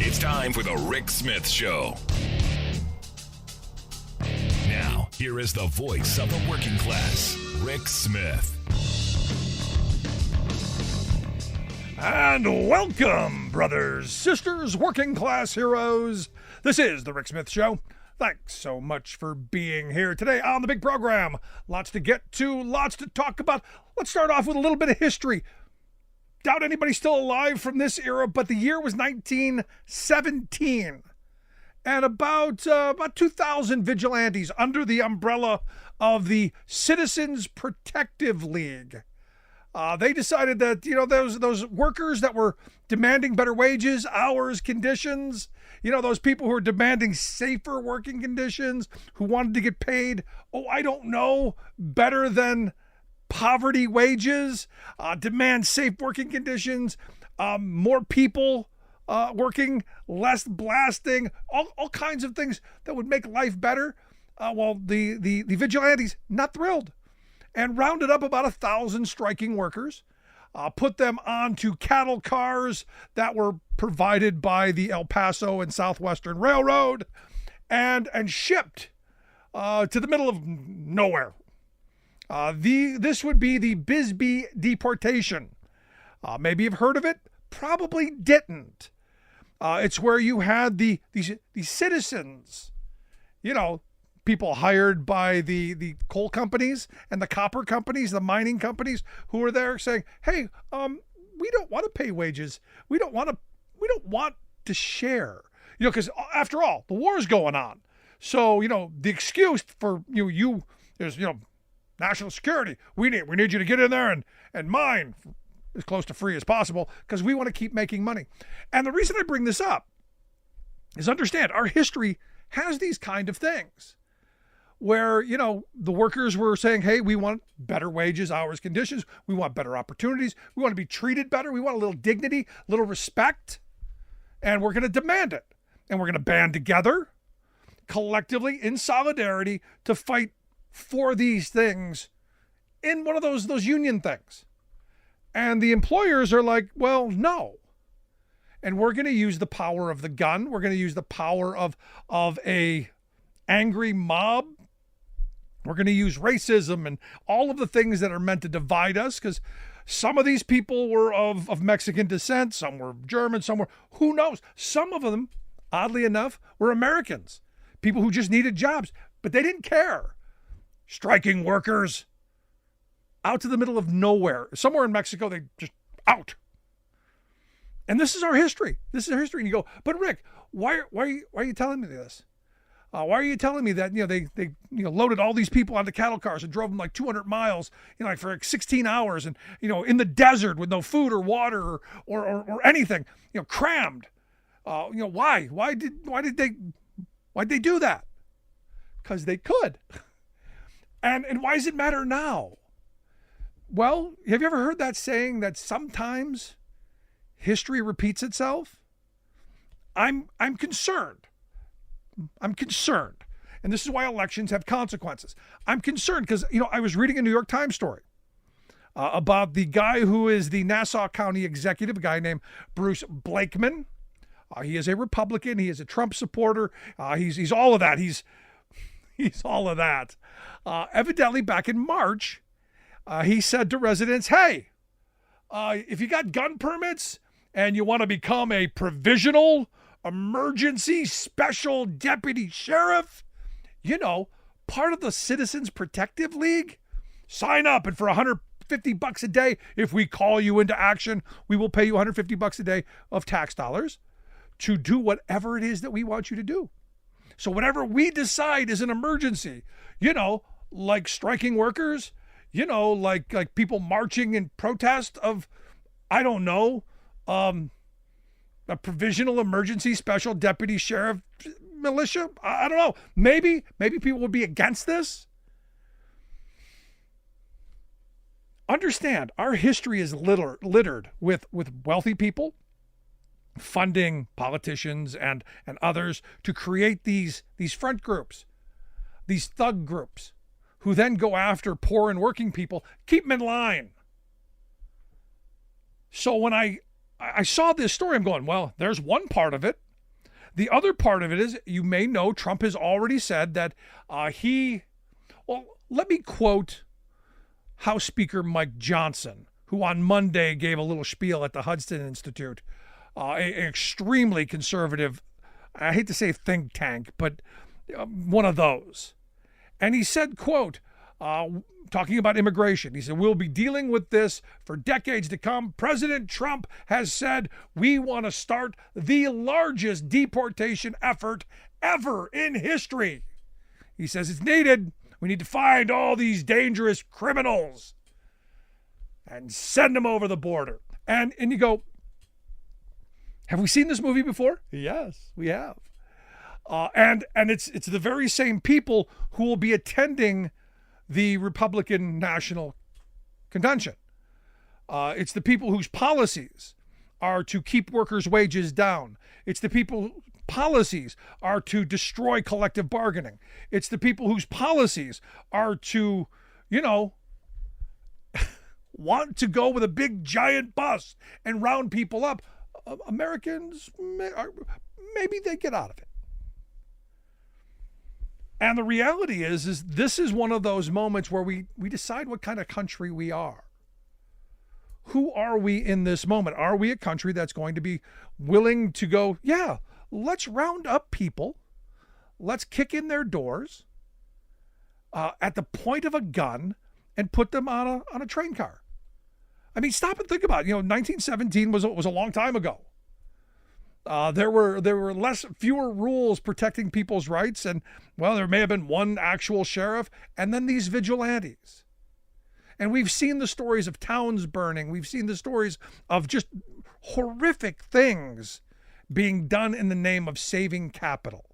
It's time for the Rick Smith Show. Now, here is the voice of the working class, Rick Smith. And welcome, brothers, sisters, working class heroes. This is the Rick Smith Show. Thanks so much for being here today on the big program. Lots to get to, lots to talk about. Let's start off with a little bit of history. Doubt anybody's still alive from this era, but the year was 1917. And about 2,000 vigilantes under the umbrella of the Citizens Protective League. They decided that, those workers that were demanding better wages, hours, conditions, those people who were demanding safer working conditions, who wanted to get paid, better than poverty wages, demand safe working conditions, more people working, less blasting, all kinds of things that would make life better. The vigilantes, not thrilled, and rounded up about 1,000 striking workers, put them onto cattle cars that were provided by the El Paso and Southwestern Railroad, and shipped to the middle of nowhere. This would be the Bisbee deportation. Maybe you've heard of it, probably didn't. It's where you had these citizens, people hired by the coal companies and the copper companies, the mining companies, who were there saying, hey, we don't want to pay wages. We don't want to share, because after all, the war is going on. So, the excuse for there's, national security. We need you to get in there and mine as close to free as possible because we want to keep making money. And the reason I bring this up is understand our history has these kind of things where, the workers were saying, hey, we want better wages, hours, conditions. We want better opportunities. We want to be treated better. We want a little dignity, a little respect, and we're going to demand it. And we're going to band together collectively in solidarity to fight for these things in one of those union things. And the employers are like, well, no. And we're going to use the power of the gun. We're going to use the power of a angry mob. We're going to use racism and all of the things that are meant to divide us, because some of these people were of Mexican descent, some were German, some were, who knows? Some of them, oddly enough, were Americans, people who just needed jobs, but they didn't care. Striking workers out to the middle of nowhere. Somewhere in Mexico, they just out. And this is our history. This is our history. And you go, but Rick, why are you telling me this? Why are you telling me that, they loaded all these people onto cattle cars and drove them like 200 miles, for like 16 hours and, in the desert with no food or water or anything, crammed. Why? Why did they do that? Because they could. And why does it matter now? Well, have you ever heard that saying that sometimes history repeats itself? I'm concerned. I'm concerned. And this is why elections have consequences. I'm concerned because, I was reading a New York Times story about the guy who is the Nassau County executive, a guy named Bruce Blakeman. He is a Republican. He is a Trump supporter. He's all of that. He's all of that. Evidently, back in March, he said to residents, hey, if you got gun permits and you want to become a provisional emergency special deputy sheriff, part of the Citizens Protective League, sign up, and for $150 a day, if we call you into action, we will pay you $150 a day of tax dollars to do whatever it is that we want you to do. So whatever we decide is an emergency, like striking workers, like people marching in protest of, a provisional emergency special deputy sheriff militia. I don't know. Maybe people would be against this. Understand, our history is littered with wealthy people funding politicians and others to create these front groups, these thug groups, who then go after poor and working people, keep them in line. So when I saw this story, I'm going, well, there's one part of it. The other part of it is, you may know, Trump has already said that let me quote House Speaker Mike Johnson, who on Monday gave a little spiel at the Hudson Institute, an extremely conservative, I hate to say think tank, but one of those. And he said, quote, talking about immigration, he said, we'll be dealing with this for decades to come. President Trump has said we want to start the largest deportation effort ever in history. He says it's needed. We need to find all these dangerous criminals and send them over the border. And you go, have we seen this movie before? Yes, we have. And it's the very same people who will be attending the Republican National Convention. It's the people whose policies are to keep workers' wages down. It's the people whose policies are to destroy collective bargaining. It's the people whose policies are to, want to go with a big giant bus and round people up. Americans, maybe they get out of it. And the reality is this is one of those moments where we decide what kind of country we are. Who are we in this moment? Are we a country that's going to be willing to go, yeah, let's round up people, let's kick in their doors at the point of a gun and put them on a train car? I mean, stop and think about it. 1917 was a long time ago. There were fewer rules protecting people's rights, and there may have been one actual sheriff, and then these vigilantes. And we've seen the stories of towns burning. We've seen the stories of just horrific things being done in the name of saving capital,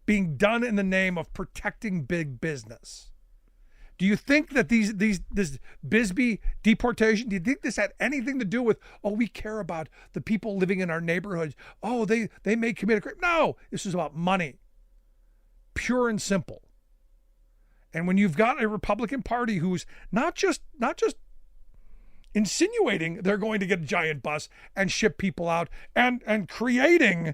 being done in the name of protecting big business. Do you think that this Bisbee deportation, do you think this had anything to do with, we care about the people living in our neighborhoods? They may commit a crime. No, this is about money. Pure and simple. And when you've got a Republican Party who's not just insinuating they're going to get a giant bus and ship people out and creating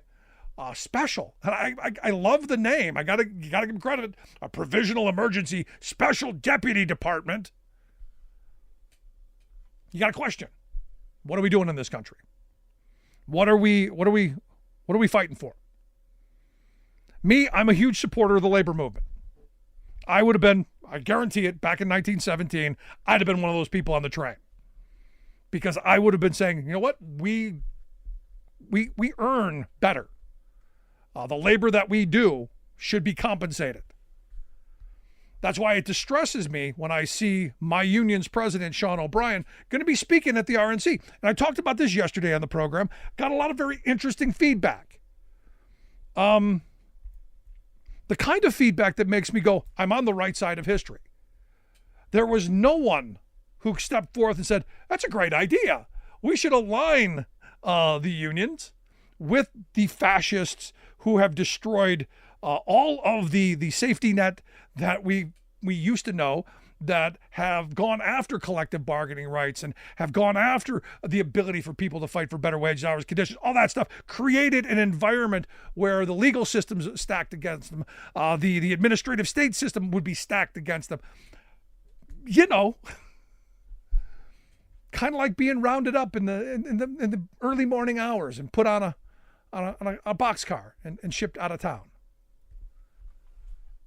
special. I love the name. You gotta give them credit. A Provisional Emergency Special Deputy Department. You got a question. What are we doing in this country? What are we fighting for? Me, I'm a huge supporter of the labor movement. I would have been, I guarantee it, back in 1917, I'd have been one of those people on the train. Because I would have been saying, you know what? We earn better. The labor that we do should be compensated. That's why it distresses me when I see my union's president, Sean O'Brien, going to be speaking at the RNC. And I talked about this yesterday on the program. Got a lot of very interesting feedback. The kind of feedback that makes me go, I'm on the right side of history. There was no one who stepped forth and said, that's a great idea. We should align the unions with the fascists who have destroyed all of the safety net that we used to know, that have gone after collective bargaining rights and have gone after the ability for people to fight for better wages, hours, conditions, all that stuff, created an environment where the legal system's stacked against them. The administrative state system would be stacked against them. Kind of like being rounded up in the early morning hours and put on a boxcar and shipped out of town.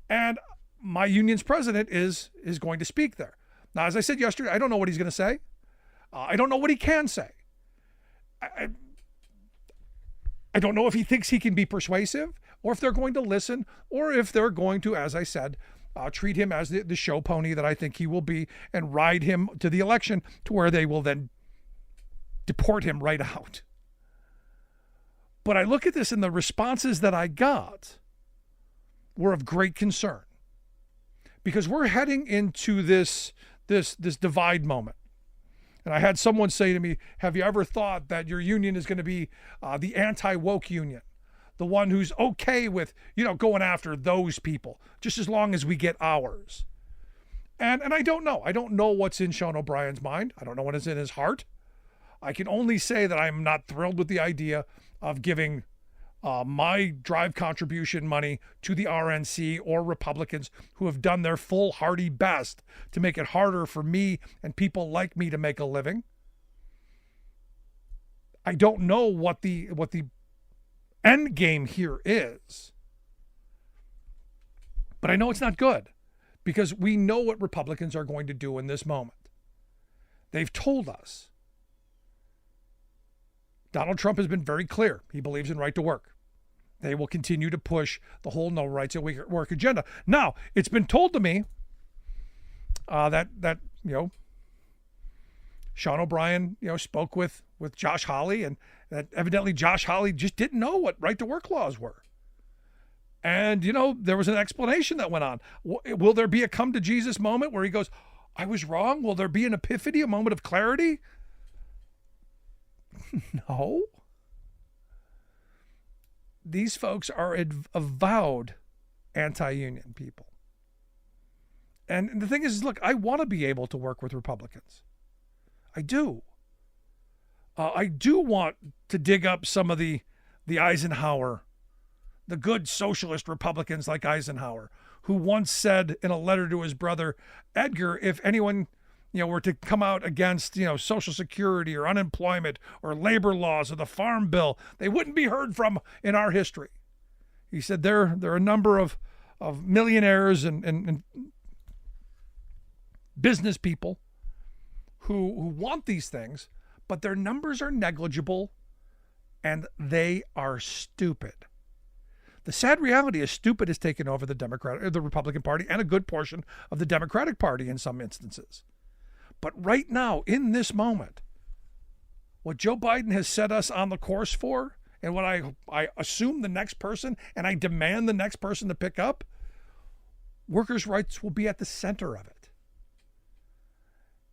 And my union's president is going to speak there. Now, as I said yesterday, I don't know what he's going to say. I don't know what he can say. I don't know if he thinks he can be persuasive, or if they're going to listen, or if they're going to, as I said, treat him as the show pony that I think he will be, and ride him to the election to where they will then deport him right out. But I look at this, and the responses that I got were of great concern, because we're heading into this divide moment. And I had someone say to me, have you ever thought that your union is going to be the anti-woke union? The one who's okay with, going after those people, just as long as we get ours. And I don't know. I don't know what's in Sean O'Brien's mind. I don't know what is in his heart. I can only say that I'm not thrilled with the idea of giving my drive contribution money to the RNC or Republicans who have done their foolhardy best to make it harder for me and people like me to make a living. I don't know what the end game here is, but I know it's not good because we know what Republicans are going to do in this moment. They've told us. Donald Trump has been very clear. He believes in right to work. They will continue to push the whole no rights at work agenda. Now, it's been told to me that Sean O'Brien spoke with Josh Hawley, and that evidently Josh Hawley just didn't know what right to work laws were. And there was an explanation that went on. Will there be a come to Jesus moment where he goes, "I was wrong"? Will there be an epiphany, a moment of clarity? No. These folks are avowed anti-union people. And the thing is, look, I want to be able to work with Republicans. I do. I do want to dig up some of the Eisenhower, the good socialist Republicans like Eisenhower, who once said in a letter to his brother, Edgar, if anyone were to come out against, Social Security or unemployment or labor laws or the Farm Bill, they wouldn't be heard from in our history. He said there are a number of millionaires and business people who want these things, but their numbers are negligible and they are stupid. The sad reality is stupid has taken over the Republican Party and a good portion of the Democratic Party in some instances. But right now, in this moment, what Joe Biden has set us on the course for, and what I assume the next person, and I demand the next person to pick up, workers' rights will be at the center of it.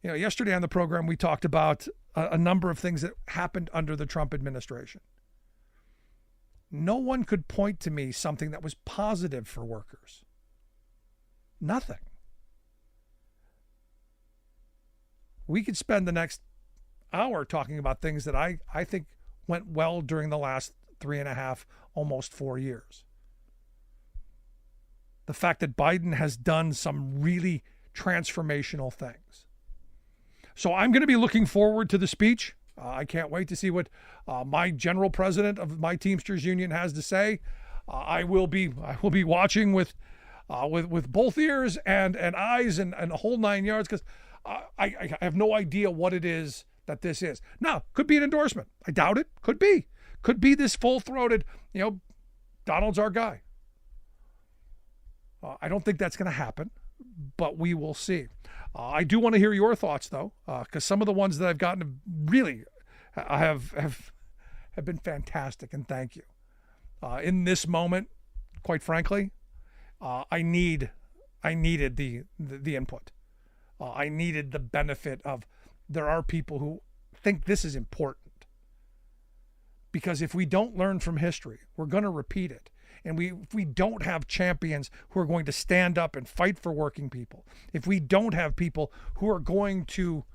Yesterday on the program, we talked about a number of things that happened under the Trump administration. No one could point to me something that was positive for workers. Nothing. We could spend the next hour talking about things that I think went well during the last 3.5, almost 4 years. The fact that Biden has done some really transformational things. So I'm going to be looking forward to the speech. I can't wait to see what my general president of my Teamsters Union has to say. I will be watching with both ears and eyes and a whole 9 yards, because I have no idea what it is that this is. Now, could be an endorsement. I doubt it. Could be this full-throated, Donald's our guy. I don't think that's going to happen, but we will see. I do want to hear your thoughts, though, because some of the ones that I've gotten really have been fantastic, and thank you. In this moment, quite frankly, I needed the input. I needed the benefit of, there are people who think this is important. Because if we don't learn from history, we're going to repeat it. And if we don't have champions who are going to stand up and fight for working people, if we don't have people who are going to,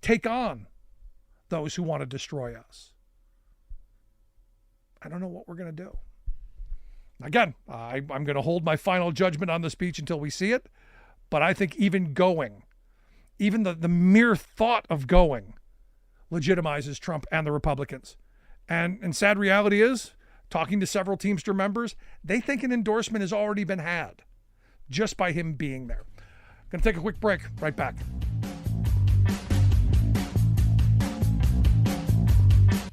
take on those who want to destroy us, I don't know what we're going to do. Again, I'm going to hold my final judgment on the speech until we see it. But I think even the mere thought of going legitimizes Trump and the Republicans. And sad reality is, talking to several Teamster members, they think an endorsement has already been had just by him being there. Going to take a quick break. Right back.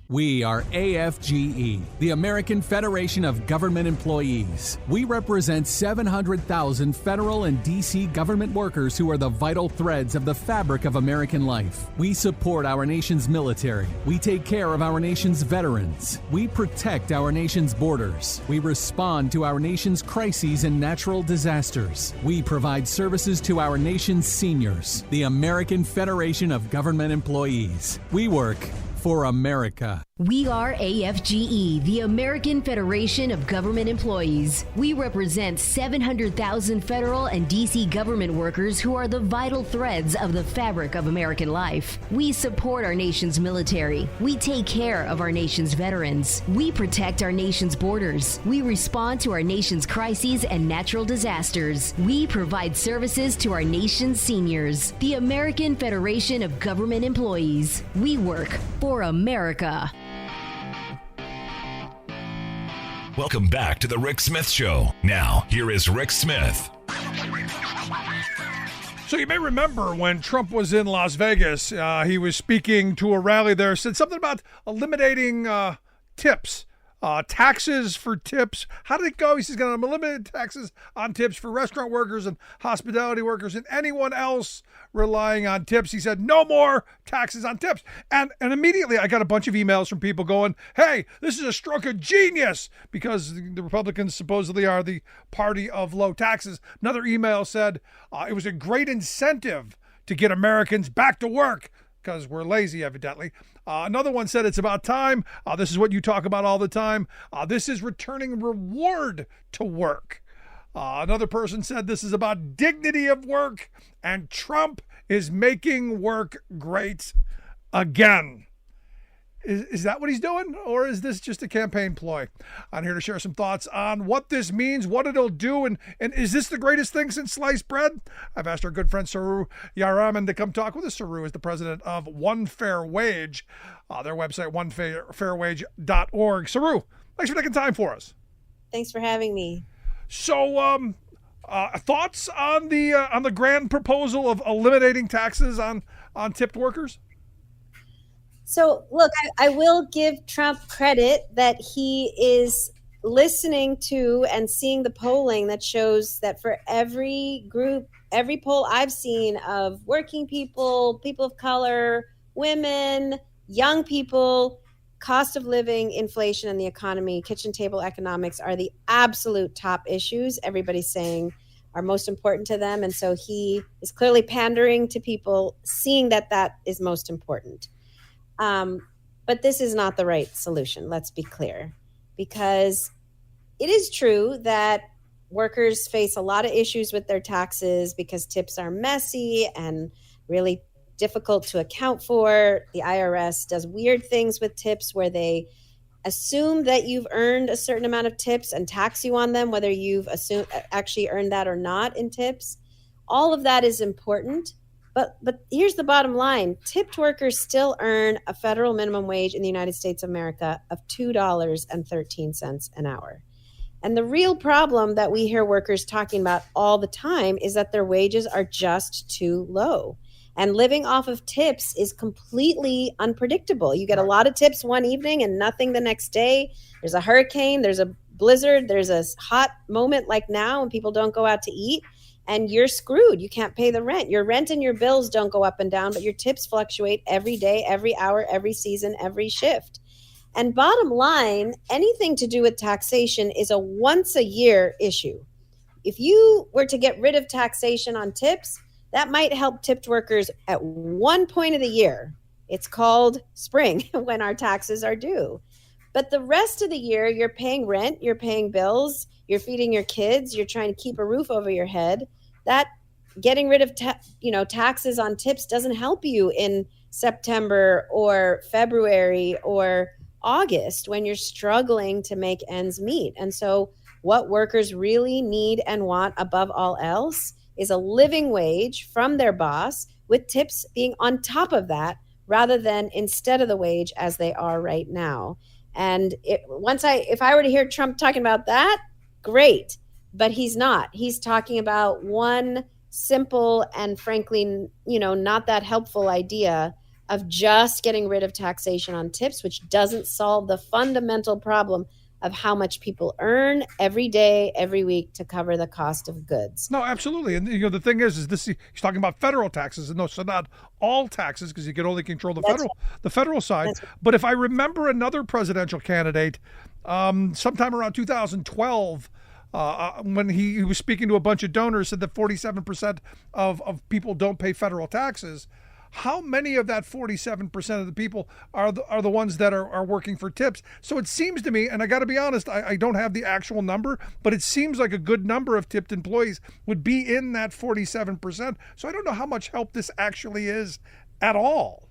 We are AFGE, the American Federation of Government Employees. We represent 700,000 federal and D.C. government workers who are the vital threads of the fabric of American life. We support our nation's military. We take care of our nation's veterans. We protect our nation's borders. We respond to our nation's crises and natural disasters. We provide services to our nation's seniors. The American Federation of Government Employees. We work for America. We are AFGE, the American Federation of Government Employees. We represent 700,000 federal and D.C. government workers who are the vital threads of the fabric of American life. We support our nation's military. We take care of our nation's veterans. We protect our nation's borders. We respond to our nation's crises and natural disasters. We provide services to our nation's seniors. The American Federation of Government Employees. We work for America. Welcome back to the Rick Smith Show. Now, here is Rick Smith. So you may remember when Trump was in Las Vegas, he was speaking to a rally there, said something about eliminating tips, taxes for tips. How did it go? He says he's going to eliminate taxes on tips for restaurant workers and hospitality workers and anyone else relying on tips. He said no more taxes on tips. And immediately I got a bunch of emails from people going, hey, this is a stroke of genius, because the Republicans supposedly are the party of low taxes. Another email said it was a great incentive to get Americans back to work, because we're lazy, evidently. Another one said it's about time. This is what you talk about all the time. This is returning reward to work. Another person said this is about dignity of work, and Trump is making work great again. Is that what he's doing, or is this just a campaign ploy? I'm here to share some thoughts on what this means, what it'll do, and is this the greatest thing since sliced bread? I've asked our good friend Saru Jayaraman to come talk with us. Saru is the president of One Fair Wage, their website, onefairwage.org. Saru, thanks for taking time for us. Thanks for having me. So, thoughts on the grand proposal of eliminating taxes on tipped workers? So, look, I will give Trump credit that he is listening to and seeing the polling that shows that for every group, every poll I've seen of working people, people of color, women, young people, cost of living, inflation, and the economy, kitchen table economics are the absolute top issues everybody's saying are most important to them. And so he is clearly pandering to people, seeing that that is most important. But this is not the right solution, let's be clear, because it is true that workers face a lot of issues with their taxes because tips are messy and really difficult to account for. The IRS does weird things with tips where they assume that you've earned a certain amount of tips and tax you on them, whether you've actually earned that or not in tips. All of that is important. But here's the bottom line. Tipped workers still earn a federal minimum wage in the United States of America of $2.13 an hour. And the real problem that we hear workers talking about all the time is that their wages are just too low. And living off of tips is completely unpredictable. You get a lot of tips one evening and nothing the next day. There's a hurricane, there's a blizzard, there's a hot moment like now when people don't go out to eat. And you're screwed. You can't pay the rent. Your rent and your bills don't go up and down, but your tips fluctuate every day, every hour, every season, every shift. And bottom line, anything to do with taxation is a once a year issue. If you were to get rid of taxation on tips, that might help tipped workers at one point of the year. It's called spring when our taxes are due. But the rest of the year, you're paying rent, you're paying bills, you're feeding your kids, you're trying to keep a roof over your head. That getting rid of taxes on tips doesn't help you in September or February or August when you're struggling to make ends meet. And so what workers really need and want above all else is a living wage from their boss, with tips being on top of that rather than instead of the wage as they are right now. And if I were to hear Trump talking about that, great. But he's not. He's talking about one simple and frankly, not that helpful idea of just getting rid of taxation on tips, which doesn't solve the fundamental problem of how much people earn every day, every week to cover the cost of goods. No, absolutely. And the thing is this, he's talking about federal taxes, and no, so not all taxes, because you can only control the federal side. But if I remember another presidential candidate, sometime around 2012, when he was speaking to a bunch of donors, said that 47% of people don't pay federal taxes. how many of that 47% of the people are the ones that are working for tips? So it seems to me, and I got to be honest, I don't have the actual number, but it seems like a good number of tipped employees would be in that 47%. So I don't know how much help this actually is at all.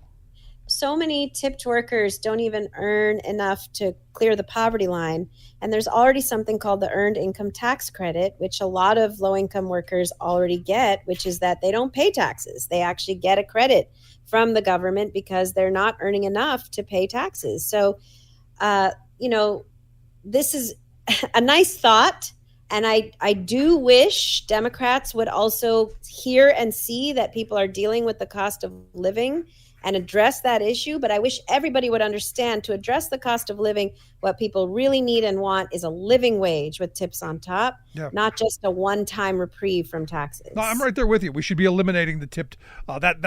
So many tipped workers don't even earn enough to clear the poverty line. And there's already something called the Earned Income Tax Credit, which a lot of low-income workers already get, which is that they don't pay taxes. They actually get a credit from the government because they're not earning enough to pay taxes. So, this is a nice thought. And I do wish Democrats would also hear and see that people are dealing with the cost of living and address that issue. But I wish everybody would understand, to address the cost of living, what people really need and want is a living wage with tips on top, not just a one-time reprieve from taxes. No, I'm right there with you. We should be eliminating the tipped, that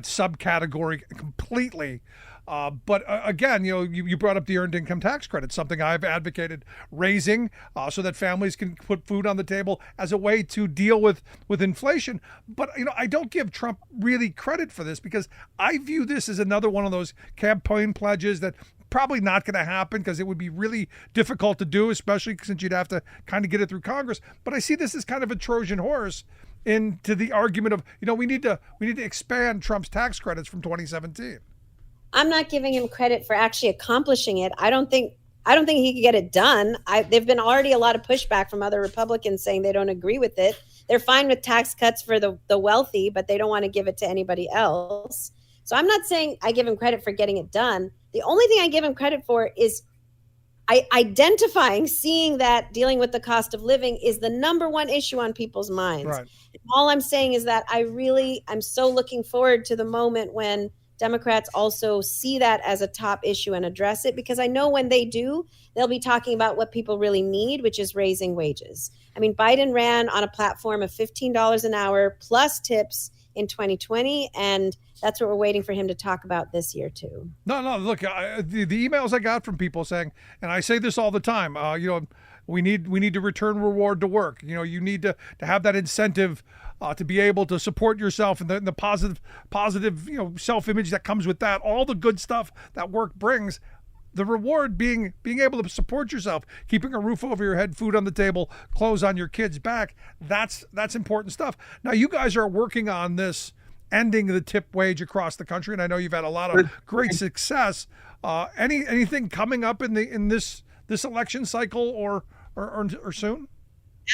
subcategory completely. But again, you brought up the Earned Income Tax Credit, something I've advocated raising so that families can put food on the table as a way to deal with inflation. But, I don't give Trump really credit for this, because I view this as another one of those campaign pledges that probably not going to happen, because it would be really difficult to do, especially since you'd have to kind of get it through Congress. But I see this as kind of a Trojan horse into the argument of, we need to expand Trump's tax credits from 2017. I'm not giving him credit for actually accomplishing it. I don't think he could get it done. There've been already a lot of pushback from other Republicans saying they don't agree with it. They're fine with tax cuts for the wealthy, but they don't want to give it to anybody else. So I'm not saying I give him credit for getting it done. The only thing I give him credit for is seeing that dealing with the cost of living is the number one issue on people's minds. Right. And all I'm saying is that I'm so looking forward to the moment when Democrats also see that as a top issue and address it, because I know when they do, they'll be talking about what people really need, which is raising wages. I mean, Biden ran on a platform of $15 an hour plus tips in 2020, and that's what we're waiting for him to talk about this year too. No, look, the emails I got from people saying, and I say this all the time, we need to return reward to work. You need to have that incentive to be able to support yourself, and the positive self-image that comes with that, all the good stuff that work brings. The reward being able to support yourself, keeping a roof over your head, food on the table, clothes on your kids' back. That's important stuff. Now, you guys are working on this, ending the tip wage across the country, and I know you've had a lot of great success. Anything coming up in this election cycle or soon?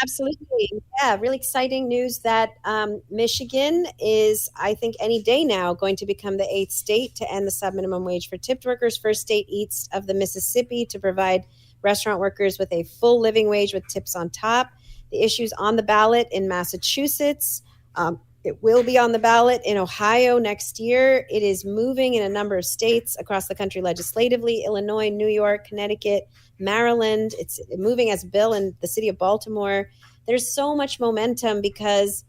Absolutely. Yeah, really exciting news that Michigan is, I think, any day now going to become the 8th state to end the sub-minimum wage for tipped workers, first state east of the Mississippi to provide restaurant workers with a full living wage with tips on top. The issue's on the ballot in Massachusetts. It will be on the ballot in Ohio next year. It is moving in a number of states across the country legislatively: Illinois, New York, Connecticut, Maryland. It's moving as a bill in the city of Baltimore. There's so much momentum because,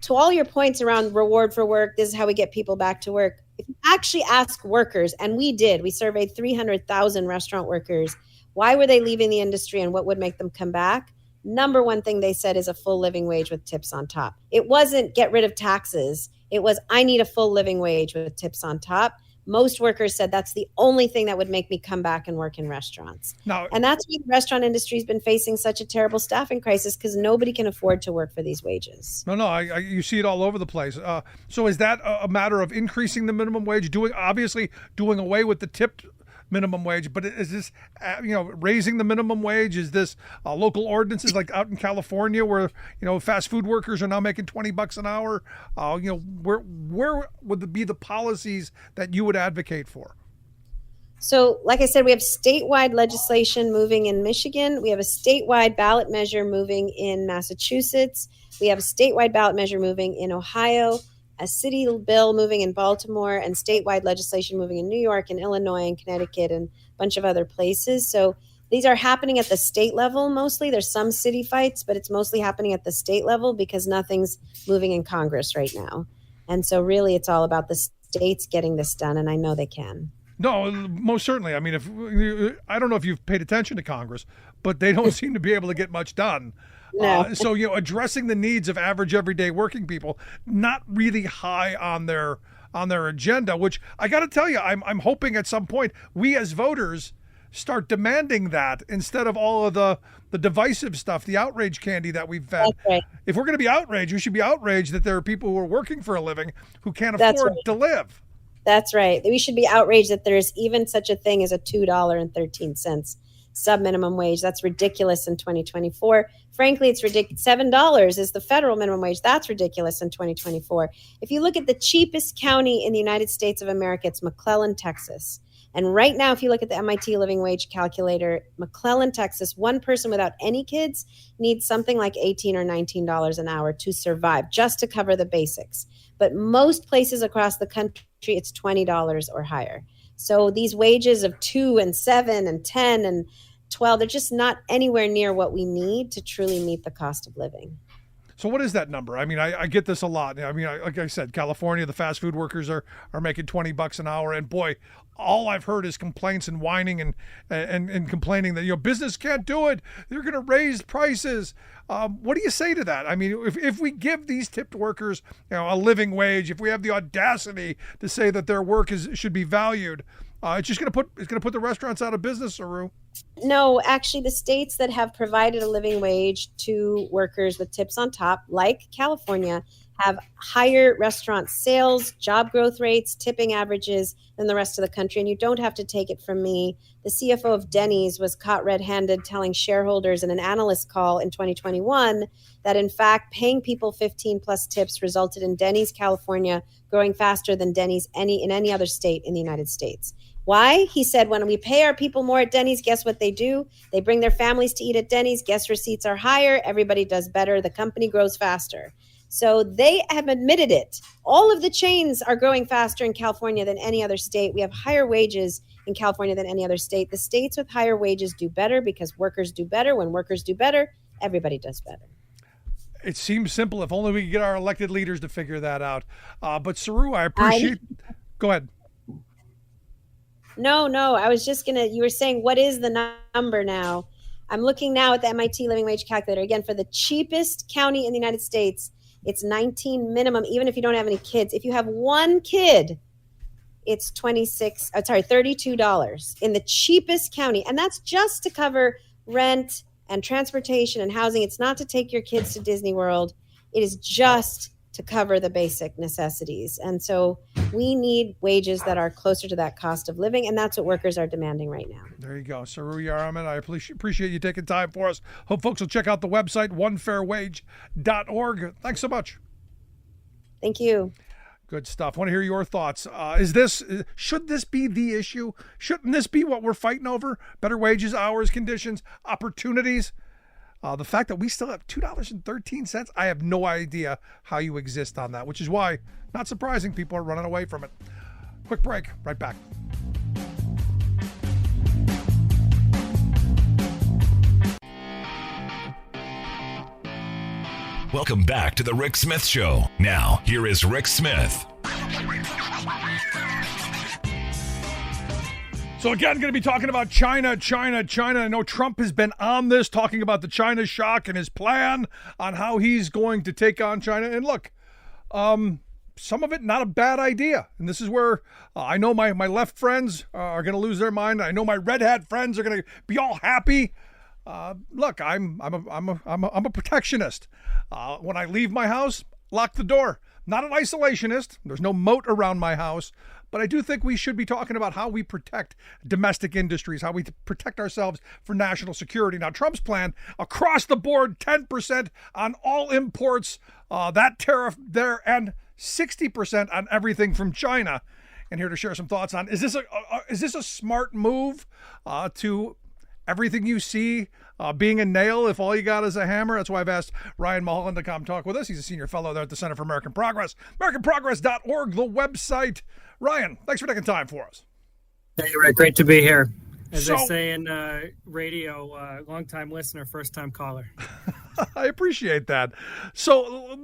to all your points around reward for work, this is how we get people back to work. If you actually ask workers, and we surveyed 300,000 restaurant workers, why were they leaving the industry and what would make them come back? Number one thing they said is a full living wage with tips on top. It wasn't get rid of taxes. It was, I need a full living wage with tips on top. Most workers said that's the only thing that would make me come back and work in restaurants. And that's why the restaurant industry has been facing such a terrible staffing crisis, because nobody can afford to work for these wages. You see it all over the place. So is that a matter of increasing the minimum wage, doing away with the tipped minimum wage, but is this raising the minimum wage? Is this local ordinances like out in California where fast food workers are now making $20 an hour? Where would be the policies that you would advocate for? So, like I said, we have statewide legislation moving in Michigan. We have a statewide ballot measure moving in Massachusetts. We have a statewide ballot measure moving in Ohio, a city bill moving in Baltimore, and statewide legislation moving in New York and Illinois and Connecticut and a bunch of other places. So these are happening at the state level mostly. There's some city fights, but it's mostly happening at the state level because nothing's moving in Congress right now. And so really it's all about the states getting this done, and I know they can. No, most certainly. I mean, I don't know if you've paid attention to Congress, but they don't seem to be able to get much done. No. So addressing the needs of average everyday working people, not really high on their on their agenda, which I got to tell you, I'm hoping at some point we as voters start demanding that instead of all of the divisive stuff, the outrage candy that we've fed. That's right. If we're going to be outraged, we should be outraged that there are people who are working for a living who can't afford to live. That's right. We should be outraged that there's even such a thing as a $2.13 sub-minimum wage. That's ridiculous in 2024. Frankly, it's ridiculous. $7 is the federal minimum wage. That's ridiculous in 2024. If you look at the cheapest county in the United States of America, it's McClellan, Texas. And right now, if you look at the MIT living wage calculator, McClellan, Texas, one person without any kids needs something like $18 or $19 an hour to survive, just to cover the basics. But most places across the country, it's $20 or higher. So these wages of 2 and 7 and 10 and 12, they're just not anywhere near what we need to truly meet the cost of living. So what is that number? I mean, I get this a lot. I mean, like I said, California, the fast food workers are making $20 an hour. And boy, all I've heard is complaints and whining and complaining that, business can't do it. They're going to raise prices. What do you say to that? I mean, if we give these tipped workers, a living wage, if we have the audacity to say that their work should be valued, it's just going to put the restaurants out of business, Saru. No, actually, the states that have provided a living wage to workers with tips on top, like California, have higher restaurant sales, job growth rates, tipping averages than the rest of the country. And you don't have to take it from me. The CFO of Denny's was caught red-handed telling shareholders in an analyst call in 2021 that, in fact, paying people 15 plus tips resulted in Denny's California growing faster than Denny's in any other state in the United States. Why? He said, when we pay our people more at Denny's, guess what they do? They bring their families to eat at Denny's. Guest receipts are higher. Everybody does better. The company grows faster. So they have admitted it. All of the chains are growing faster in California than any other state. We have higher wages in California than any other state. The states with higher wages do better because workers do better. When workers do better, everybody does better. It seems simple. If only we could get our elected leaders to figure that out. But Saru, I appreciate. Go ahead. No. I was just you were saying, what is the number now? I'm looking now at the MIT living wage calculator. Again, for the cheapest county in the United States, it's 19 minimum, even if you don't have any kids. If you have one kid, it's $32 in the cheapest county. And that's just to cover rent and transportation and housing. It's not to take your kids to Disney World. It is just to cover the basic necessities. And so we need wages that are closer to that cost of living, and that's what workers are demanding right now. There you go. Saru Jayaraman, I appreciate you taking time for us. Hope folks will check out the website, onefairwage.org. Thanks so much. Thank you. Good stuff. Want to hear your thoughts. Should this be the issue? Shouldn't this be what we're fighting over? Better wages, hours, conditions, opportunities? The fact that we still have $2.13, I have no idea how you exist on that, which is why, not surprising, people are running away from it. Quick break, right back. Welcome back to the Rick Smith Show. Now, here is Rick Smith. So again, going to be talking about China. I know Trump has been on this, talking about the China shock and his plan on how he's going to take on China. And look, some of it not a bad idea. And this is where I know my left friends are going to lose their mind. I know my red hat friends are going to be all happy. Look, I'm a protectionist. When I leave my house, lock the door. Not an isolationist. There's no moat around my house. But I do think we should be talking about how we protect domestic industries, how we protect ourselves for national security. Now, Trump's plan, across the board, 10% on all imports, that tariff there, and 60% on everything from China. And here to share some thoughts on, is this a smart move to everything you see being a nail if all you got is a hammer? That's why I've asked Ryan Mulholland to come talk with us. He's a senior fellow there at the Center for American Progress. AmericanProgress.org, the website. Ryan, thanks for taking time for us. Hey, Rick, great to be here. As So- they say in radio, long-time listener, first-time caller. I appreciate that. So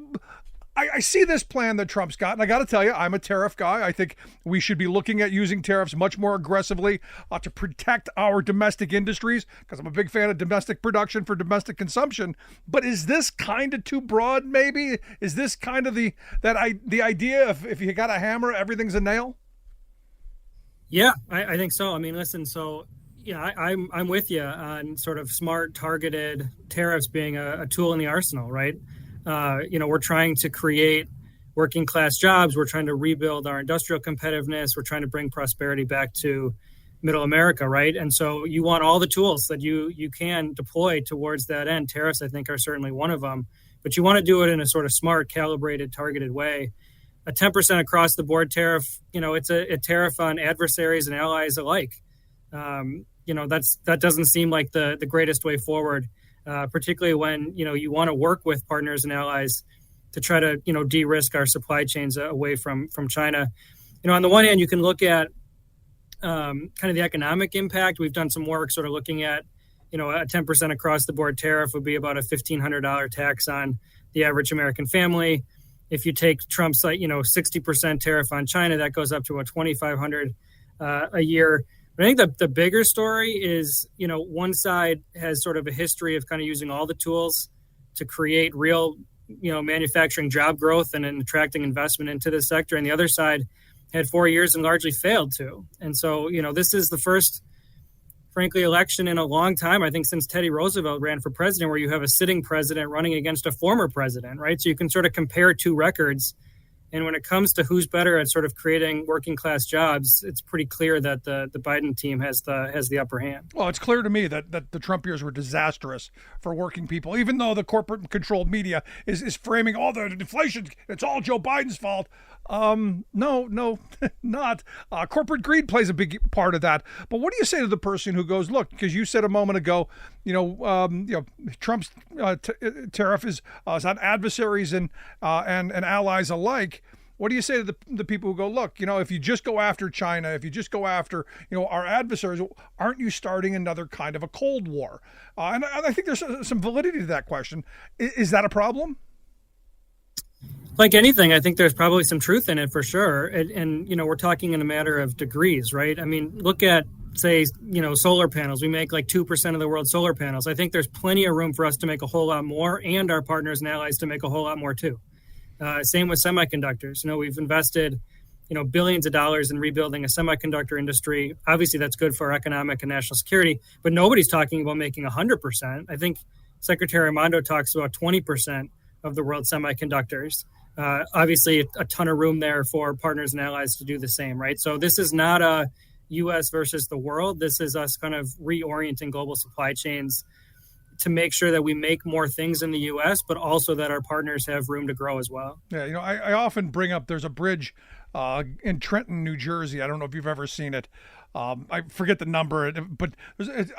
I see this plan that Trump's got, and I got to tell you, I'm a tariff guy. I think we should be looking at using tariffs much more aggressively to protect our domestic industries, because I'm a big fan of domestic production for domestic consumption. But is this kind of too broad, maybe? Is this kind of the idea of if you got a hammer, everything's a nail? Yeah, I think so. I mean, listen, so I'm with you on sort of smart, targeted tariffs being a tool in the arsenal, right? We're trying to create working class jobs. We're trying to rebuild our industrial competitiveness. We're trying to bring prosperity back to middle America, right? And so you want all the tools that you can deploy towards that end. Tariffs, I think, are certainly one of them, but you want to do it in a sort of smart, calibrated, targeted way. A 10% across the board tariff, it's a tariff on adversaries and allies alike. That doesn't seem like the greatest way forward. Particularly when, you want to work with partners and allies to try to, de-risk our supply chains away from China. On the one hand, you can look at kind of the economic impact. We've done some work sort of looking at, a 10% across the board tariff would be about a $1,500 tax on the average American family. If you take Trump's 60% tariff on China, that goes up to about $2,500 a year. But I think the bigger story is, one side has sort of a history of kind of using all the tools to create real, manufacturing job growth and attracting investment into the sector. And the other side had 4 years and largely failed to. And so, this is the first, frankly, election in a long time, I think, since Teddy Roosevelt ran for president, where you have a sitting president running against a former president, right? So you can sort of compare two records. And when it comes to who's better at sort of creating working class jobs, it's pretty clear that the Biden team has the upper hand. Well, it's clear to me that the Trump years were disastrous for working people, even though the corporate controlled media is framing all the inflation. It's all Joe Biden's fault. No, not. Corporate greed plays a big part of that. But what do you say to the person who goes, look, because you said a moment ago, Trump's tariff is on adversaries and allies alike. What do you say to the people who go, look, if you just go after China, if you just go after, our adversaries, aren't you starting another kind of a Cold War? And I think there's some validity to that question. Is that a problem? Like anything, I think there's probably some truth in it for sure. And we're talking in a matter of degrees, right? I mean, look at, say, solar panels. We make like 2% of the world's solar panels. I think there's plenty of room for us to make a whole lot more, and our partners and allies to make a whole lot more too. Same with semiconductors. We've invested, billions of dollars in rebuilding a semiconductor industry. Obviously, that's good for our economic and national security, but nobody's talking about making 100%. I think Secretary Armando talks about 20% of the world's semiconductors. Obviously, a ton of room there for partners and allies to do the same, right? So this is not a U.S. versus the world. This is us kind of reorienting global supply chains to make sure that we make more things in the U.S., but also that our partners have room to grow as well. Yeah, I often bring up, there's a bridge in Trenton, New Jersey. I don't know if you've ever seen it. I forget the number, but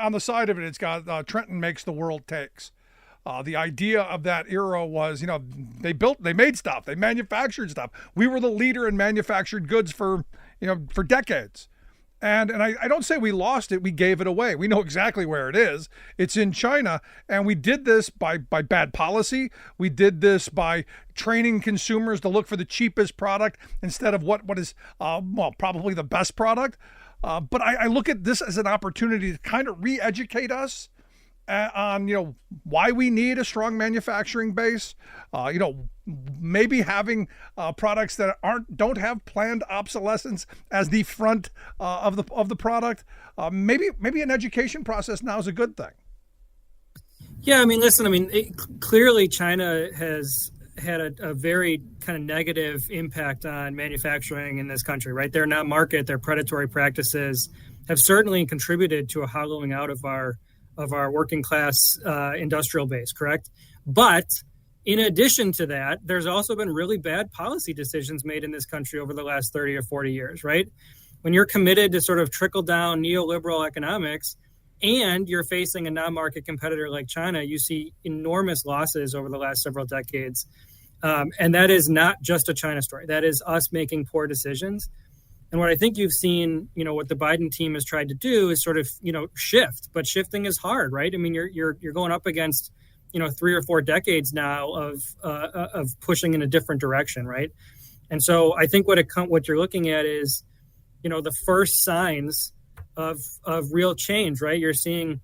on the side of it, it's got Trenton makes the world takes. The idea of that era was, they made stuff, they manufactured stuff. We were the leader in manufactured goods for decades. And I don't say we lost it, we gave it away. We know exactly where it is. It's in China. And we did this by bad policy. We did this by training consumers to look for the cheapest product instead of what is, probably the best product. But I look at this as an opportunity to kind of re-educate us on why we need a strong manufacturing base, maybe having products that don't have planned obsolescence as the front of the product. Maybe an education process now is a good thing. Yeah, I mean, listen, clearly China has had a very kind of negative impact on manufacturing in this country, right? Their not market, their predatory practices have certainly contributed to a hollowing out of our working class industrial base, correct? But in addition to that, there's also been really bad policy decisions made in this country over the last 30 or 40 years, right? When you're committed to sort of trickle down neoliberal economics and you're facing a non-market competitor like China, you see enormous losses over the last several decades. And that is not just a China story. That is us making poor decisions. And what I think you've seen, what the Biden team has tried to do is sort of, shift, but shifting is hard, right? I mean, you're going up against, 3 or 4 decades now of pushing in a different direction, right? And so I think what you're looking at is, the first signs of real change, right? You're seeing,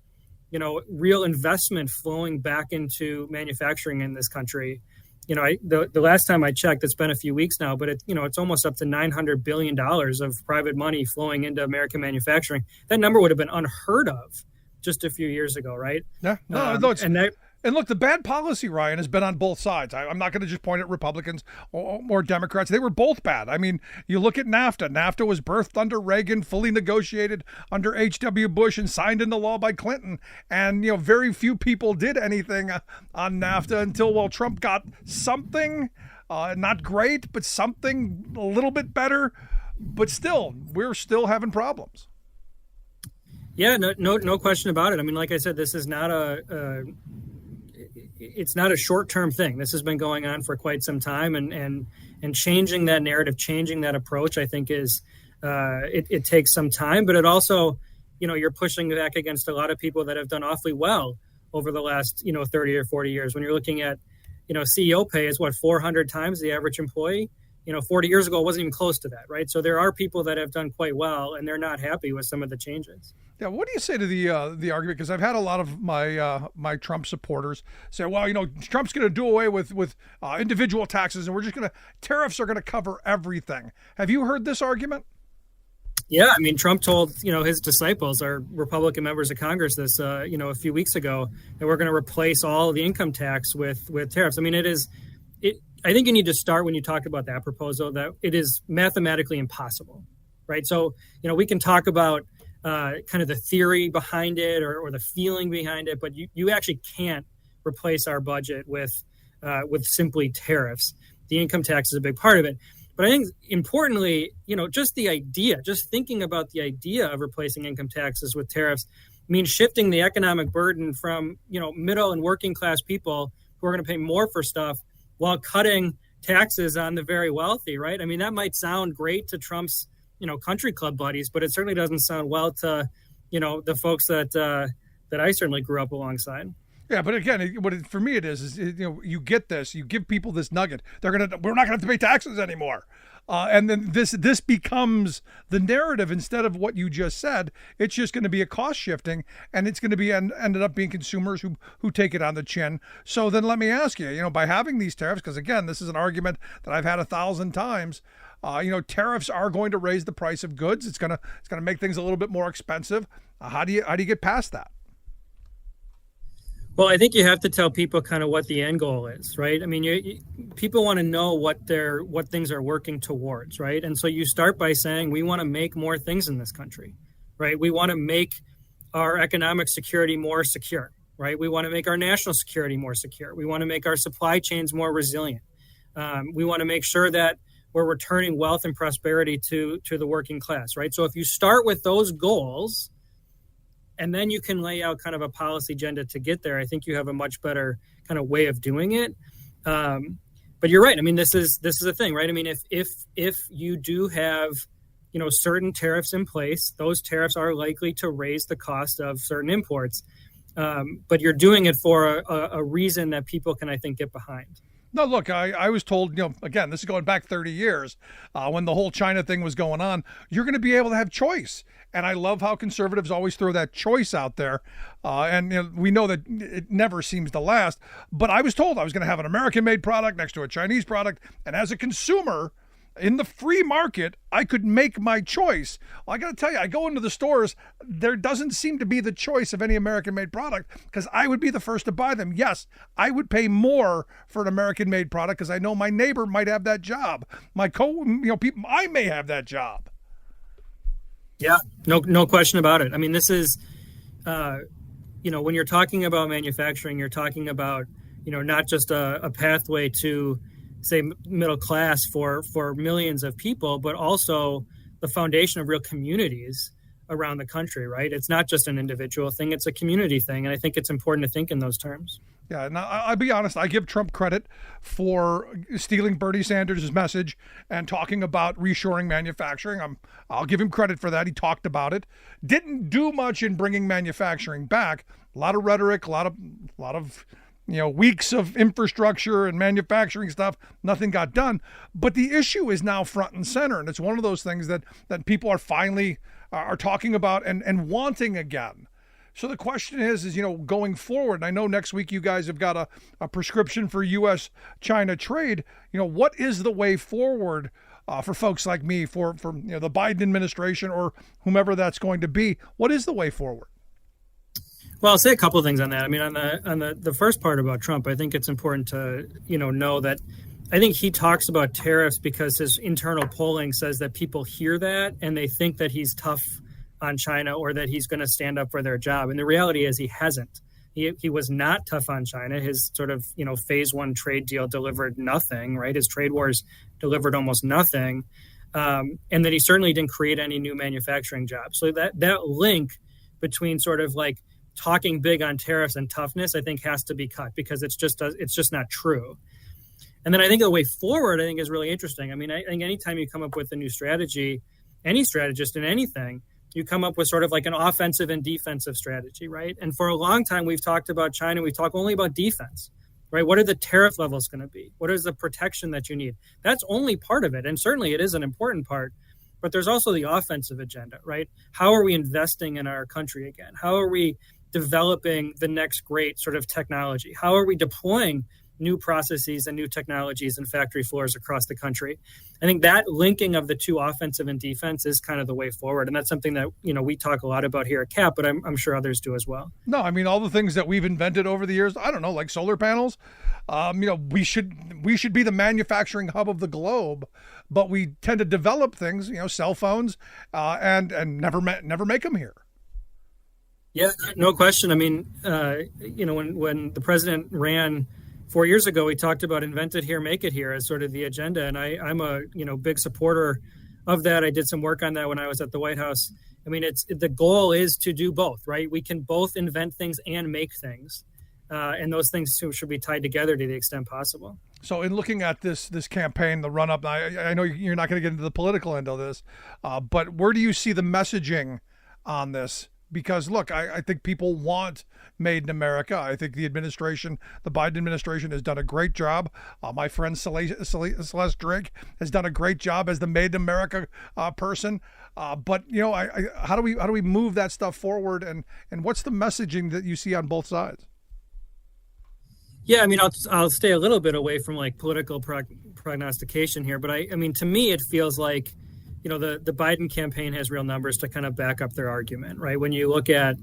real investment flowing back into manufacturing in this country. The last time I checked, it's been a few weeks now, but it's almost up to $900 billion of private money flowing into American manufacturing. That number would have been unheard of just a few years ago, right? Yeah. And look, the bad policy, Ryan, has been on both sides. I'm not going to just point at Republicans or Democrats. They were both bad. I mean, you look at NAFTA. NAFTA was birthed under Reagan, fully negotiated under H.W. Bush, and signed into law by Clinton. And, very few people did anything on NAFTA until, Trump got something, not great, but something a little bit better. But still, we're still having problems. Yeah, no question about it. I mean, like I said, this is not it's not a short-term thing. This has been going on for quite some time, and changing that narrative, changing that approach, I think is it takes some time, but it also, you're pushing back against a lot of people that have done awfully well over the last, 30 or 40 years. When you're looking at, CEO pay is 400 times the average employee. 40 years ago, it wasn't even close to that, right? So there are people that have done quite well, and they're not happy with some of the changes. Yeah, what do you say to the argument? Because I've had a lot of my Trump supporters say, well, Trump's going to do away with individual taxes, and tariffs are going to cover everything. Have you heard this argument? Yeah, I mean, Trump told his disciples, our Republican members of Congress, this a few weeks ago, that we're going to replace all of the income tax with tariffs. I mean, I think you need to start when you talk about that proposal that it is mathematically impossible, right? So, we can talk about kind of the theory behind it or the feeling behind it, but you actually can't replace our budget with simply tariffs. The income tax is a big part of it. But I think importantly, just thinking about the idea of replacing income taxes with tariffs means shifting the economic burden from, middle and working class people who are going to pay more for stuff while cutting taxes on the very wealthy, right? I mean, that might sound great to Trump's, country club buddies, but it certainly doesn't sound well to, the folks that I certainly grew up alongside. Yeah, but again, for me it is you get this, you give people this nugget. We're not going to have to pay taxes anymore. And then this becomes the narrative instead of what you just said. It's just going to be a cost shifting, and it's going to be ended up being consumers who take it on the chin. So then let me ask you, by having these tariffs, because again, this is an argument that I've had 1,000 times. Tariffs are going to raise the price of goods. It's going to make things a little bit more expensive. How do you get past that? Well, I think you have to tell people kind of what the end goal is, right? I mean, people want to know what things are working towards, right? And so you start by saying we want to make more things in this country, right? We want to make our economic security more secure, right? We want to make our national security more secure. We want to make our supply chains more resilient. We want to make sure that we're returning wealth and prosperity to the working class, right? So if you start with those goals, and then you can lay out kind of a policy agenda to get there, I think you have a much better kind of way of doing it. But you're right. I mean, this is a thing, right? I mean, if you do have, certain tariffs in place, those tariffs are likely to raise the cost of certain imports. But you're doing it for a reason that people can, I think, get behind. No, look, I was told, again, this is going back 30 years when the whole China thing was going on, you're going to be able to have choice. And I love how conservatives always throw that choice out there. And we know that it never seems to last. But I was told I was going to have an American-made product next to a Chinese product. And as a consumer in the free market, I could make my choice. Well, I got to tell you, I go into the stores, there doesn't seem to be the choice of any American-made product because I would be the first to buy them. Yes, I would pay more for an American-made product because I know my neighbor might have that job. People, I may have that job. Yeah, no question about it. I mean, this is, when you're talking about manufacturing, you're talking about, not just a pathway to, say, middle class for millions of people, but also the foundation of real communities around the country, right? It's not just an individual thing, it's a community thing. And I think it's important to think in those terms. Yeah, and I'll be honest, I give Trump credit for stealing Bernie Sanders' message and talking about reshoring manufacturing. I'll give him credit for that. He talked about it. Didn't do much in bringing manufacturing back. A lot of rhetoric, a lot of weeks of infrastructure and manufacturing stuff, nothing got done. But the issue is now front and center, and it's one of those things that people are finally are talking about and wanting again. So the question is going forward, and I know next week you guys have got a prescription for U.S.-China trade. What is the way forward for folks like me, for the Biden administration or whomever that's going to be? What is the way forward? Well, I'll say a couple of things on that. I mean, on the first part about Trump, I think it's important to know that I think he talks about tariffs because his internal polling says that people hear that and they think that he's tough on China or that he's going to stand up for their job. And the reality is he hasn't. He was not tough on China. His sort of, phase one trade deal delivered nothing, right? His trade wars delivered almost nothing. And then he certainly didn't create any new manufacturing jobs. So that link between sort of like talking big on tariffs and toughness, I think has to be cut because it's just not true. And then I think the way forward, I think is really interesting. I mean, I think anytime you come up with a new strategy, any strategist in anything, you come up with sort of like an offensive and defensive strategy, right? And for a long time, we've talked about China. We talk only about defense, right? What are the tariff levels going to be? What is the protection that you need? That's only part of it. And certainly it is an important part, but there's also the offensive agenda, right? How are we investing in our country again? How are we developing the next great sort of technology? How are we deploying new processes and new technologies and factory floors across the country? I think that linking of the two, offensive and defense, is kind of the way forward. And that's something that, we talk a lot about here at CAP, but I'm sure others do as well. No, I mean, all the things that we've invented over the years, I don't know, like solar panels, we should be the manufacturing hub of the globe, but we tend to develop things, cell phones, and never make them here. Yeah, no question. I mean, when the president ran 4 years ago, we talked about invent it here, make it here as sort of the agenda. And I'm a big supporter of that. I did some work on that when I was at the White House. I mean, the goal is to do both, right? We can both invent things and make things. And those things should be tied together to the extent possible. So in looking at this campaign, the run up, I know you're not going to get into the political end of this, but where do you see the messaging on this? Because, look, I think people want made in America. I think the Biden administration has done a great job. My friend Celeste Drake has done a great job as the made in America person. But, how do we move that stuff forward? And what's the messaging that you see on both sides? Yeah, I mean, I'll stay a little bit away from like political prognostication here. But I mean, to me, it feels like, the Biden campaign has real numbers to kind of back up their argument, right? When you look at,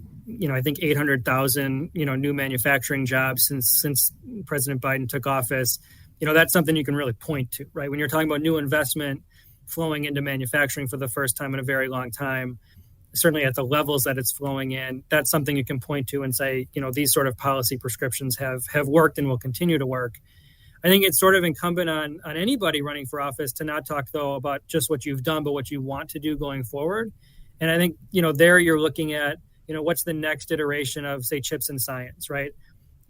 I think 800,000, new manufacturing jobs since President Biden took office, that's something you can really point to, right? When you're talking about new investment flowing into manufacturing for the first time in a very long time, certainly at the levels that it's flowing in, that's something you can point to and say, these sort of policy prescriptions have worked and will continue to work. I think it's sort of incumbent on anybody running for office to not talk, though, about just what you've done, but what you want to do going forward. And I think, there you're looking at, what's the next iteration of, say, chips and science, right?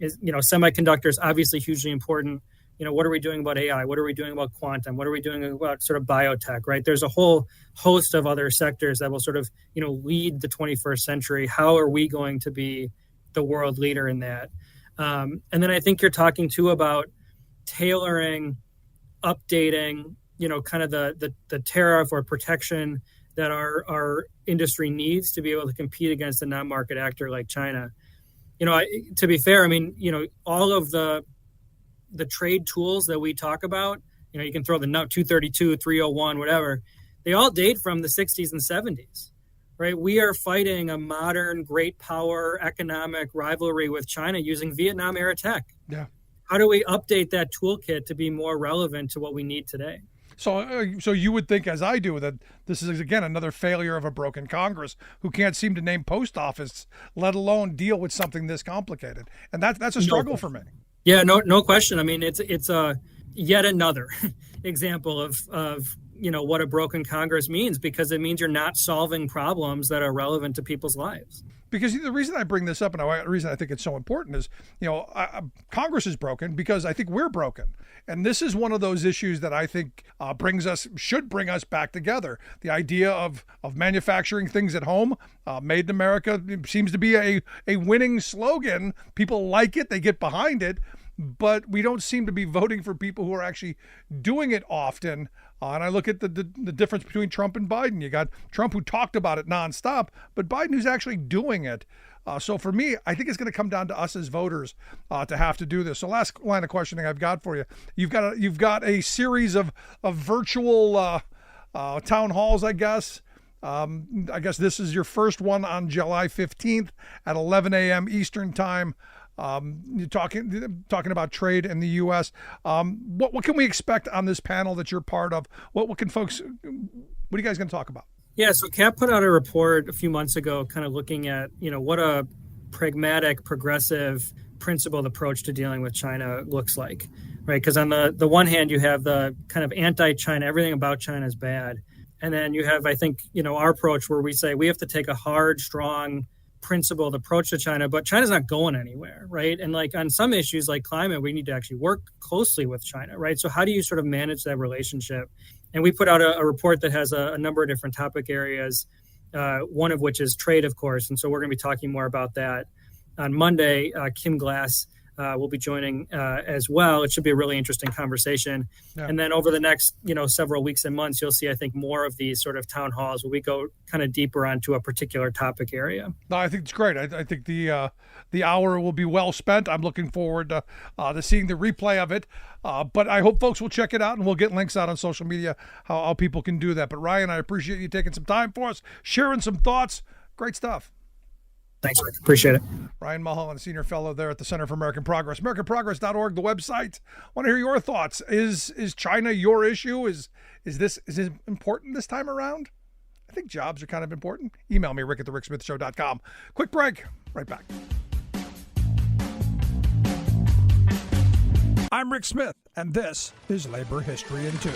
Semiconductors, obviously hugely important. What are we doing about AI? What are we doing about quantum? What are we doing about sort of biotech, right? There's a whole host of other sectors that will sort of, lead the 21st century. How are we going to be the world leader in that? And then I think you're talking, too, about tailoring, updating, kind of the tariff or protection that our industry needs to be able to compete against a non-market actor like China. To be fair, I mean, all of the trade tools that we talk about, you can throw the 232, 301, whatever, they all date from the 60s and 70s, right? We are fighting a modern great power economic rivalry with China using Vietnam era tech. Yeah. How do we update that toolkit to be more relevant to what we need today? So you would think, as I do, that this is, again, another failure of a broken Congress who can't seem to name post office, let alone deal with something this complicated. And that's a struggle for me. Yeah, no question. I mean, it's a yet another example of what a broken Congress means, because it means you're not solving problems that are relevant to people's lives. Because the reason I bring this up and the reason I think it's so important is, Congress is broken because I think we're broken. And this is one of those issues that I think should bring us back together. The idea of manufacturing things at home, made in America, seems to be a winning slogan. People like it, they get behind it, but we don't seem to be voting for people who are actually doing it often. And I look at the difference between Trump and Biden. You got Trump who talked about it nonstop, but Biden who's actually doing it. So for me, I think it's going to come down to us as voters to have to do this. So last line of questioning I've got for you. You've got a series of virtual town halls, I guess. I guess this is your first one on July 15th at 11 a.m. Eastern time. You're talking about trade in the U.S. What can we expect on this panel that you're part of? What are you guys going to talk about? Yeah, so CAP put out a report a few months ago kind of looking at, what a pragmatic, progressive, principled approach to dealing with China looks like, right? Because on the one hand, you have the kind of anti-China, everything about China is bad. And then you have, I think, our approach where we say we have to take a hard, strong, principled approach to China, but China's not going anywhere, right? And like on some issues like climate, we need to actually work closely with China, right? So how do you sort of manage that relationship? And we put out a report that has a number of different topic areas, one of which is trade, of course. And so we're going to be talking more about that on Monday. Kim Glass will be joining as well. It should be a really interesting conversation. Yeah. And then over the next, several weeks and months, you'll see, I think, more of these sort of town halls where we go kind of deeper onto a particular topic area. No, I think it's great. I think the hour will be well spent. I'm looking forward to seeing the replay of it. But I hope folks will check it out, and we'll get links out on social media how people can do that. But Ryan, I appreciate you taking some time for us, sharing some thoughts. Great stuff. Thanks, Rick. Appreciate it. Ryan Mulholland, Senior Fellow there at the Center for American Progress. AmericanProgress.org, the website. Want to hear your thoughts. Is China your issue? Is it important this time around? I think jobs are kind of important. Email me, Rick at thericksmithshow.com. Quick break. Right back. I'm Rick Smith, and this is Labor History in 2.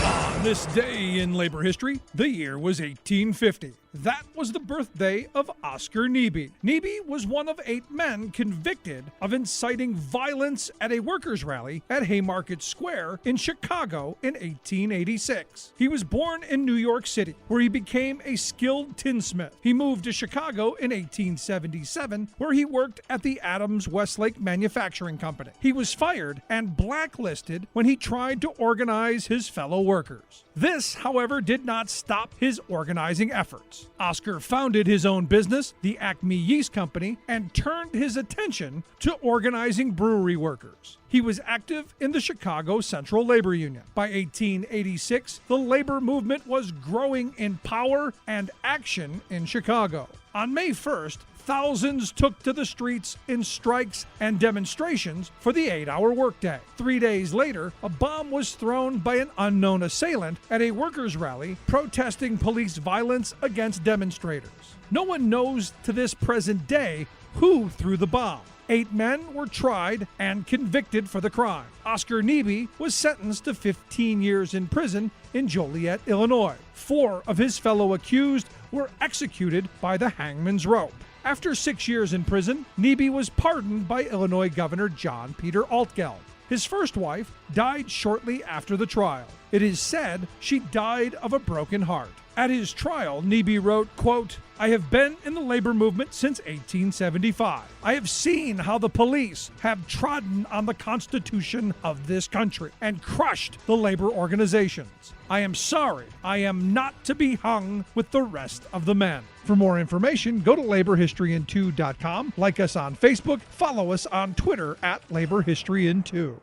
On this day in labor history, the year was 1850. That was the birthday of Oscar Neebe. Neebe was one of 8 men convicted of inciting violence at a workers' rally at Haymarket Square in Chicago in 1886. He was born in New York City, where he became a skilled tinsmith. He moved to Chicago in 1877, where he worked at the Adams Westlake Manufacturing Company. He was fired and blacklisted when he tried to organize his fellow workers. This, however, did not stop his organizing efforts. Oscar founded his own business, the Acme Yeast Company, and turned his attention to organizing brewery workers. He was active in the Chicago Central Labor Union. By 1886, the labor movement was growing in power and action in Chicago. On May 1st, thousands took to the streets in strikes and demonstrations for the 8-hour workday. 3 days later, a bomb was thrown by an unknown assailant at a workers' rally protesting police violence against demonstrators. No one knows to this present day who threw the bomb. 8 men were tried and convicted for the crime. Oscar Neebe was sentenced to 15 years in prison in Joliet, Illinois. 4 of his fellow accused were executed by the hangman's rope. After 6 years in prison, Neebe was pardoned by Illinois Governor John Peter Altgeld. His first wife died shortly after the trial. It is said she died of a broken heart. At his trial, Neebe wrote, quote, "I have been in the labor movement since 1875. I have seen how the police have trodden on the Constitution of this country and crushed the labor organizations. I am sorry I am not to be hung with the rest of the men." For more information, go to laborhistoryin2.com, like us on Facebook, follow us on Twitter at laborhistoryin2.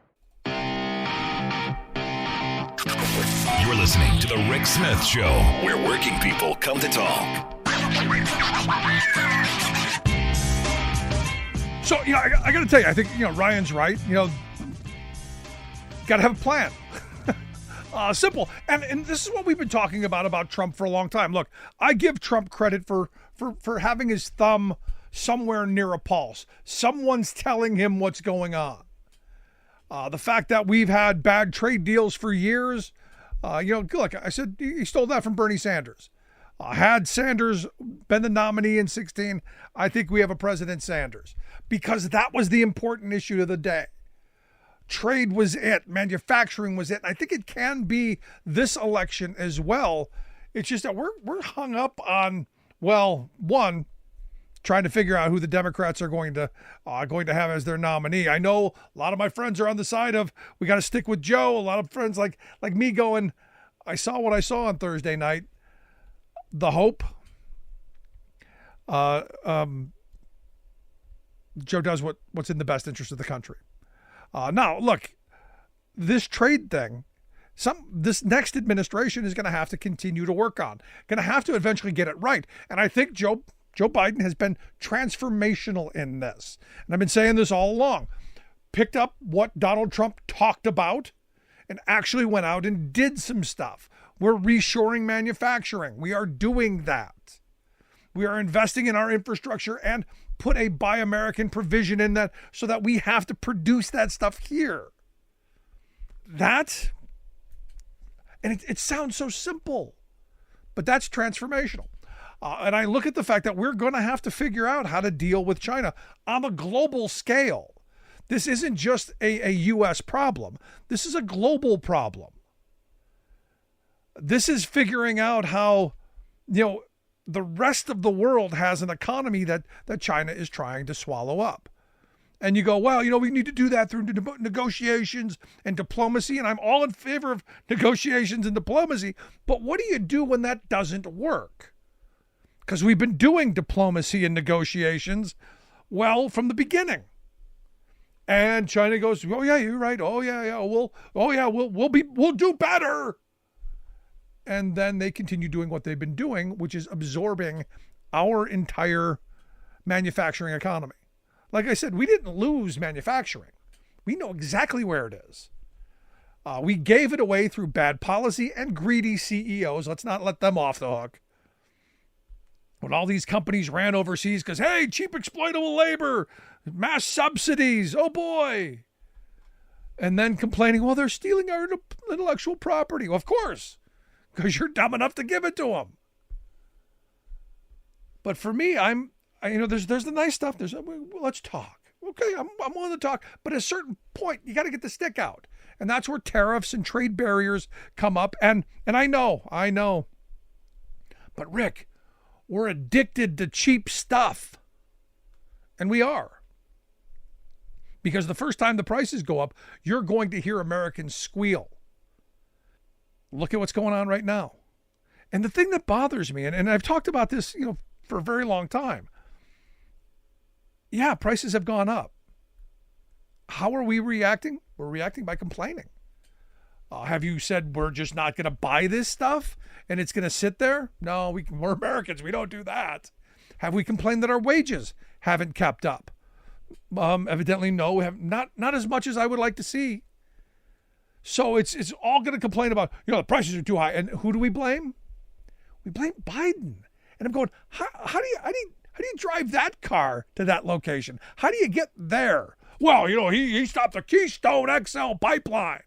You're listening to The Rick Smith Show, where working people come to talk. So, I got to tell you, I think, Ryan's right. Got to have a plan. Simple. And this is what we've been talking about Trump for a long time. Look, I give Trump credit for having his thumb somewhere near a pulse. Someone's telling him what's going on. The fact that we've had bad trade deals for years, look, I said he stole that from Bernie Sanders. Had Sanders been the nominee in 16, I think we have a President Sanders, because that was the important issue of the day. Trade was it. Manufacturing was it. I think it can be this election as well. It's just that we're hung up on, well, one, trying to figure out who the Democrats are going to have as their nominee. I know a lot of my friends are on the side of we got to stick with Joe. A lot of friends like me going, I saw what I saw on Thursday night. The hope. Joe does what's in the best interest of the country. Now, look, this trade thing, this next administration is going to have to continue to work on, going to have to eventually get it right. And I think Joe Biden has been transformational in this. And I've been saying this all along. Picked up what Donald Trump talked about and actually went out and did some stuff. We're reshoring manufacturing. We are doing that. We are investing in our infrastructure and put a Buy American provision in that so that we have to produce that stuff here. That, and it sounds so simple, but that's transformational. And I look at the fact that we're going to have to figure out how to deal with China on a global scale. This isn't just a U.S. problem. This is a global problem. This is figuring out how, the rest of the world has an economy that China is trying to swallow up. And you go, well, we need to do that through negotiations and diplomacy. And I'm all in favor of negotiations and diplomacy. But what do you do when that doesn't work? Because we've been doing diplomacy and negotiations, well, from the beginning. And China goes, oh yeah, you're right. Oh yeah, we'll do better. And then they continue doing what they've been doing, which is absorbing our entire manufacturing economy. Like I said, we didn't lose manufacturing. We know exactly where it is. We gave it away through bad policy and greedy CEOs. Let's not let them off the hook. When all these companies ran overseas because, hey, cheap exploitable labor, mass subsidies, oh boy. And then complaining, well, they're stealing our intellectual property. Well, of course, because you're dumb enough to give it to them. But for me, there's the nice stuff. Let's talk. Okay, I'm willing to talk. But at a certain point, you got to get the stick out. And that's where tariffs and trade barriers come up. And I know. But Rick, we're addicted to cheap stuff. And we are. Because the first time the prices go up, you're going to hear Americans squeal. Look at what's going on right now. And the thing that bothers me, and I've talked about this, for a very long time. Yeah, prices have gone up. How are we reacting? We're reacting by complaining. Have you said we're just not going to buy this stuff and it's going to sit there? No, we're Americans. We don't do that. Have we complained that our wages haven't kept up? Evidently, no. We have not as much as I would like to see. So it's all going to complain about, the prices are too high. And who do we blame? We blame Biden. And I'm going, how do you drive that car to that location? How do you get there? Well, he stopped the Keystone XL pipeline.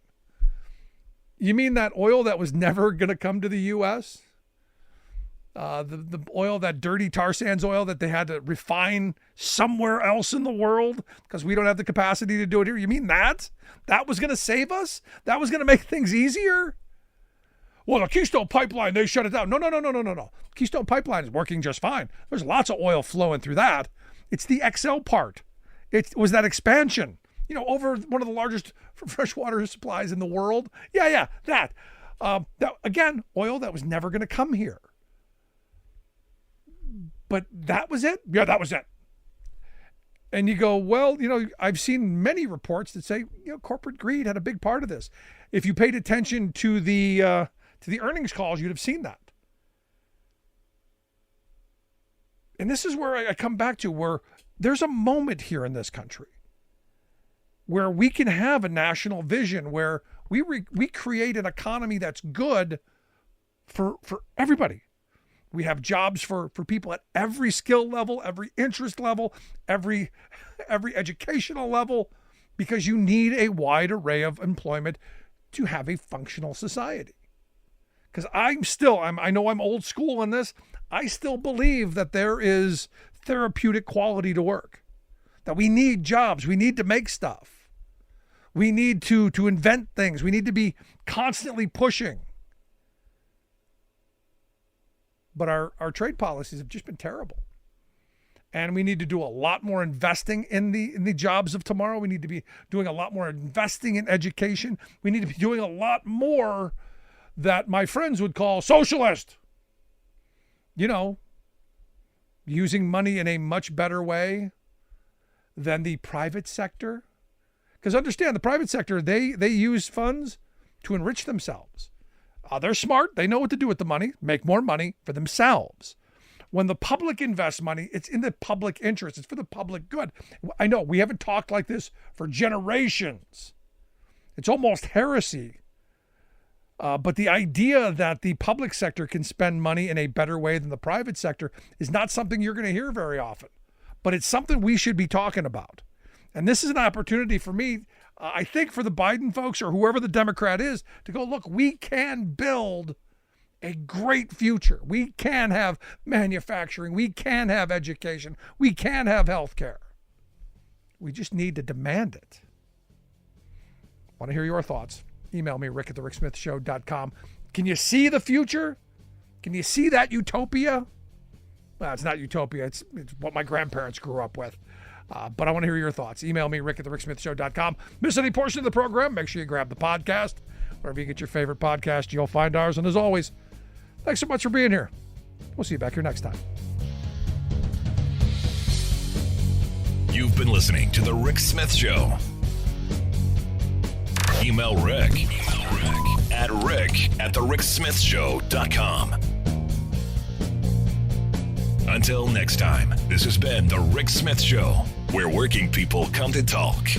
You mean that oil that was never going to come to the U.S.? The oil, that dirty tar sands oil that they had to refine somewhere else in the world because we don't have the capacity to do it here. You mean that? That was going to save us? That was going to make things easier? Well, the Keystone Pipeline, they shut it down. No. Keystone Pipeline is working just fine. There's lots of oil flowing through that. It's the XL part. It was that expansion, over one of the largest freshwater supplies in the world. Yeah, that. Again, oil that was never going to come here. But that was it? Yeah, that was it. And you go, well, I've seen many reports that say, corporate greed had a big part of this. If you paid attention to the earnings calls, you'd have seen that. And this is where I come back to, where there's a moment here in this country where we can have a national vision where we create an economy that's good for everybody. We have jobs for people at every skill level, every interest level, every educational level, because you need a wide array of employment to have a functional society. Because I know I'm old school on this. I still believe that there is therapeutic quality to work, that we need jobs. We need to make stuff. We need to invent things. We need to be constantly pushing. But our trade policies have just been terrible. And we need to do a lot more investing in the jobs of tomorrow. We need to be doing a lot more investing in education. We need to be doing a lot more that my friends would call socialist. You know, using money in a much better way than the private sector. Because understand, the private sector, they use funds to enrich themselves. They're smart. They know what to do with the money, make more money for themselves. When the public invests money, it's in the public interest. It's for the public good. I know we haven't talked like this for generations. It's almost heresy. But the idea that the public sector can spend money in a better way than the private sector is not something you're going to hear very often. But it's something we should be talking about. And this is an opportunity for me, I think, for the Biden folks or whoever the Democrat is, to go, look, we can build a great future. We can have manufacturing. We can have education. We can have healthcare. We just need to demand it. Want to hear your thoughts? Email me, rick@thericksmithshow.com. Can you see the future? Can you see that utopia? Well, it's not utopia. It's what my grandparents grew up with. But I want to hear your thoughts. Email me, rick@thericksmithshow.com. Miss any portion of the program, make sure you grab the podcast. Wherever you get your favorite podcast, you'll find ours. And as always, thanks so much for being here. We'll see you back here next time. You've been listening to The Rick Smith Show. Email Rick at rick@thericksmithshow.com. Until next time, this has been The Rick Smith Show, where working people come to talk.